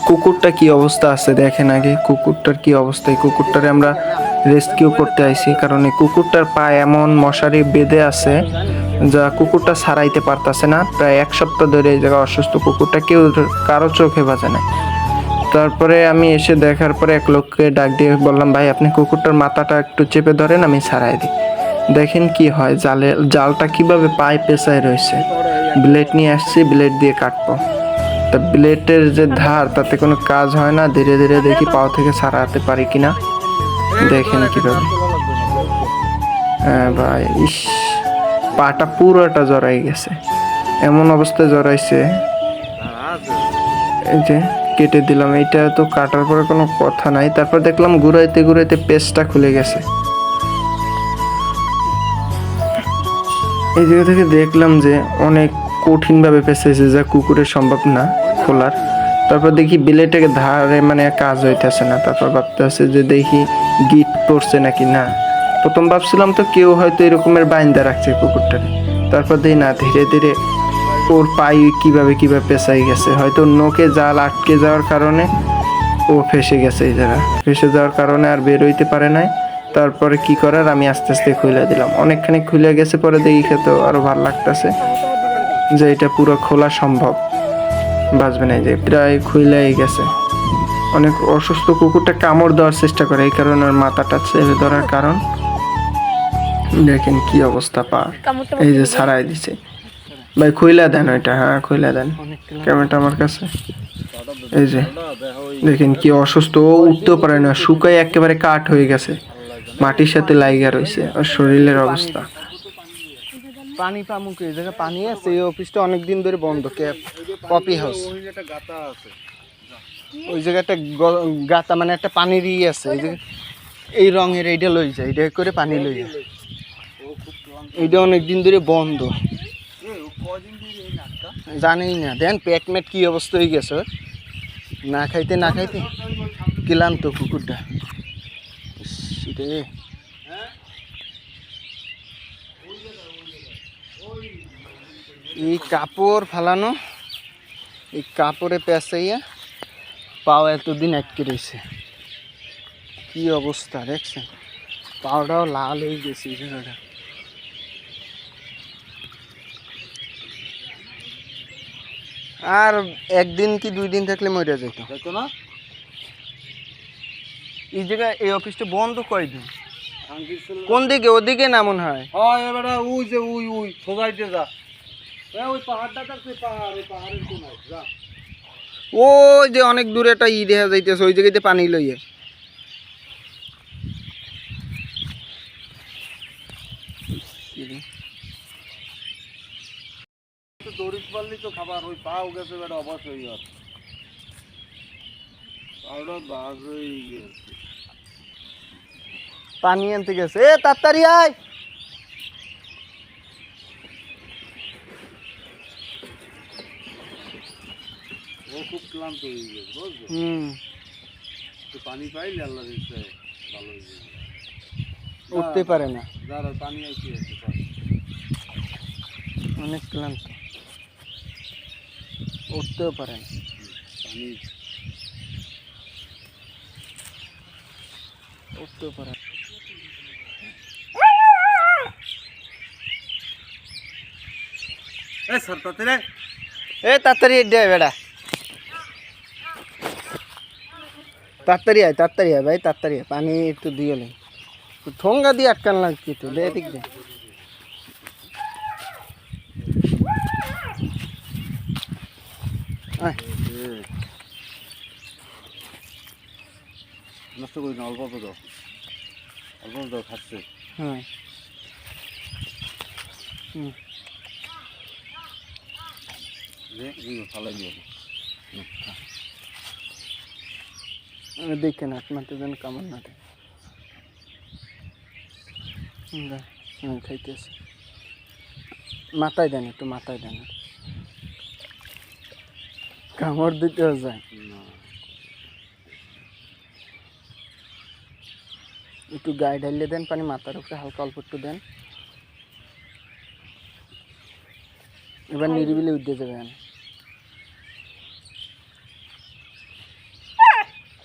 কুকুরটা কি অবস্থা আছে দেখেন আগে, কুকুরটার কি অবস্থা। এই কুকুরটারে আমরা রেস্কিউ করতে আইছি, কারণ এই কুকুরটার পায়ে এমন মশারি বেঁধে আছে যা কুকুরটা ছাড়াইতে পারতাছে না। প্রায় 1 সপ্তাহ ধরে এই জায়গায় অসুস্থ কুকুরটা, কেউ কারো চোখে বাজে না। তারপরে আমি এসে দেখার পরে এক লোককে ডাক দিয়ে বললাম, ভাই আপনি কুকুরটার মাথাটা একটু চেপে ধরেন, আমি ছাড়াই দিই। দেখেন কি হয়, জালটা কিভাবে পায়ে পেঁচায় রয়েছে। ব্লেড নিয়ে আসছি, ব্লেড দিয়ে কাটবো। তা ব্লেডের যে ধার তাতে কোনো কাজ হয় না, ধীরে ধীরে দেখি পাও থেকে ছাড়াতে পারি কিনা। দেখেন কিভাবে, হ্যাঁ ভাই, ইস, পাটা পুরোটা জড়াই গেছে, এমন অবস্থায় জড়াইছে। এই যে কেটে দিলাম, এইটা তো কাটার পরে কোনো কথা নাই। তারপর দেখলাম ঘুরাইতে ঘুরাইতে পেস্টটা খুলে গেছে। এই জায়গা থেকে দেখলাম যে অনেক কঠিনভাবে পেঁচাইছে, যা কুকুরের সম্ভব না খোলার। তারপর দেখি বিলেটের ধারে মানে কাজ হইতেছে না। তারপর ভাবতে আছে যে দেখি গিট পড়ছে নাকি না। প্রথম ভাবছিলাম তো কেউ হয়তো এরকমের বাইন্দা রাখছে কুকুরটারে। তারপর দেখি না, ধীরে ধীরে ওর পাই কিভাবে কিভাবে পেঁচাই গেছে। হয়তো নোকে জাল আটকে যাওয়ার কারণে ও ফেসে গেছে। এই জায়গা ফেসে যাওয়ার কারণে আর বের হইতে পারে নাই। তারপরে কি করার, আমি আস্তে আস্তে খুলে দিলাম। অনেকখানি খুলে গেছে, পরে দেখি খেতে আরো ভালো লাগতেছে যে এটা পুরো খোলা সম্ভব, বাঁচবে না। যে প্রায় খুলেই গেছে। অনেক অসুস্থ কুকুরটা কামড় দেওয়ার চেষ্টা করে, এই কারণে ওর মাথাটা চেপে ধরার কারণ। দেখেন কি অবস্থা পা, এই যে ছাড়াই দিছে। ভাই খুইলা দেন ওইটা, হ্যাঁ খুইলা দেন, ক্যামেরাটা আমার কাছে। এই যে দেখেন কি অসুস্থ, ও উঠতেও পারে না, শুকায় একেবারে কাঠ হয়ে গেছে, মাটির সাথে লাইগা রয়েছে ওর শরীরের অবস্থা। পানি পামুকে এই জায়গায় পানি আছে, এই অফিসটা অনেকদিন ধরে বন্ধ। কপি হাউস ওই জায়গায় একটা গাতা মানে একটা পানির আছে, এই জায়গায় এই রঙের এইটা লই যায়, এইটা করে পানি লই যায়। এইটা অনেকদিন ধরে বন্ধ, জানেই না। দেন প্যাকমেট কি অবস্থা হয়ে গেছে, না খাইতে না খাইতে ক্লান্ত কুকুরটা। এই কাপড় ফালানো, এই কাপড়ে পেঁচাইয়া পাও এতদিন আটকে রয়েছে। কি অবস্থা দেখছেন, পাওটাও লাল হয়ে গেছে। আর একদিন কি 2 দিন থাকলে মরে যেত না। এই জায়গায় এই অফিসটা বন্ধ কয়দিন, কোন দিকে, ওদিকে না মনে হয়। ওই যে ওই সোসাইটি যা, ওই পাহাড়টা পাহাড়ের কোনায় যা, ওই যে অনেক দূরে একটা দেখা যাইতেছে, ওই জায়গাতে পানি লইয়ে। দড়িত পারলি তো খাবার, ওই পাও গেছে বেটা, অবশ্যই পানি আনতে গেছে। এ তাড়াতাড়ি আয়, ও খুব ক্লান্ত হয়ে গেছে বুঝছো। পানি পাইলে আল্লাহ ভালো হয়ে যাবে, উঠতে পারে না। দাঁড়া, পানি আইতে অনেক ক্লান্ত, উঠতেও পারে না। পানি উঠতেও পারে না। তাড়াতাড়ি দে বেড়া, তাড়াতাড়ি আয় ভাই, তাড়াতাড়ি আয়, পানি একটু দিয়ে লে। ঠোঙ্গা দিয়ে আটকান লাগছে তো, দে দিক দে। নষ্ট করি না, অল্প দাও, অল্প দাও, খাচ্ছে। হ্যাঁ দেখে না, মাত্র যেন কামড় না দেয়। খাইতেছে, মাথায় দেন, একটু মাথায় দেন, কামড় দিতেও যায়। একটু গায়ে ঢালিয়ে দেন পানি, মাথার উপরে হালকা অল্প একটু দেন। এবার নিরিবিলি উঠে যাবেন।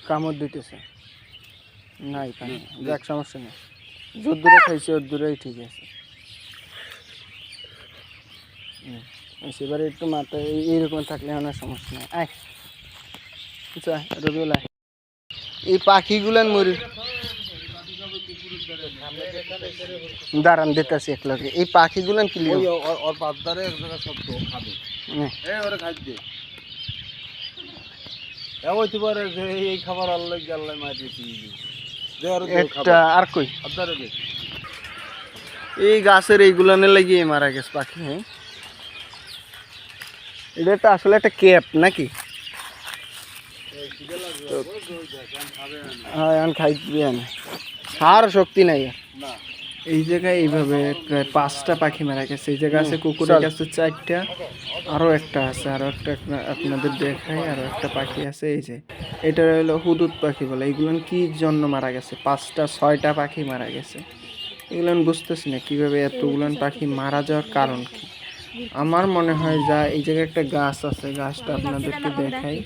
কামড় দিতেছে নাই পানি, যাক সমস্যা নেই, যত দূরে খাইছে ওর দূরেই ঠিক আছে। এবারে একটু মাথায় এইরকম থাকলে অনেক সমস্যা নেই। আয় আচ্ছা রবিউল আয়, এই পাখিগুলান মরি দাঁড়ান দিতেছি এক লগে, এই পাখিগুলান কি লিও? ওর পাতদারে এক জায়গা সব তো খাবে, এই ওরে খাইতে এমনই পারে যে এই খাবার আল্লাহ আল্লাহ মাটি দিয়ে একটা আর কই আপনারে দে এই গাছের এইগুলানে লাগিয়ে মারা গেছে পাখি। হ্যাঁ এটা তো আসলে একটা ক্যাপ নাকি? হ্যাঁ এখন খাই দিবে না, আর শক্তি নাই আর। না এই জায়গায় এইভাবে প্রায় 5টা পাখি মারা গেছে। এই জায়গায় আছে কুকুরের কাছে 4টা, আরও একটা আছে, আরও একটা আপনাদের দেখাই, আরও একটা পাখি আছে। এই যে এটা হলো হুদুদ পাখি বলে। এইগুলো কি জন্য মারা গেছে? 5টা 6টা পাখি মারা গেছে। এগুলো বুঝতেছি না কীভাবে এতগুলো পাখি মারা যাওয়ার কারণ কি। আমার মনে হয় যা এই জায়গায় একটা গাছ আছে, গাছটা আপনাদেরকে দেখাই।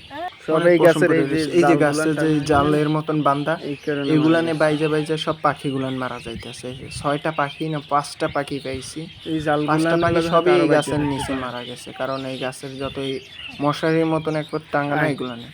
সব এই গাছের এই যে গাছের যে জালের মতন বান্ধা, এগুলানে বাইজা বাইজা সব পাখিগুলান মারা যাইতেছে। 6টা পাখি না 5টা পাখি পাইছি, এই জাল 5টা পাখি সবই এই গাছের নিচে মারা গেছে, কারণ এই গাছের যতই মশারির মতন একবার টাঙ্গানো এগুলানে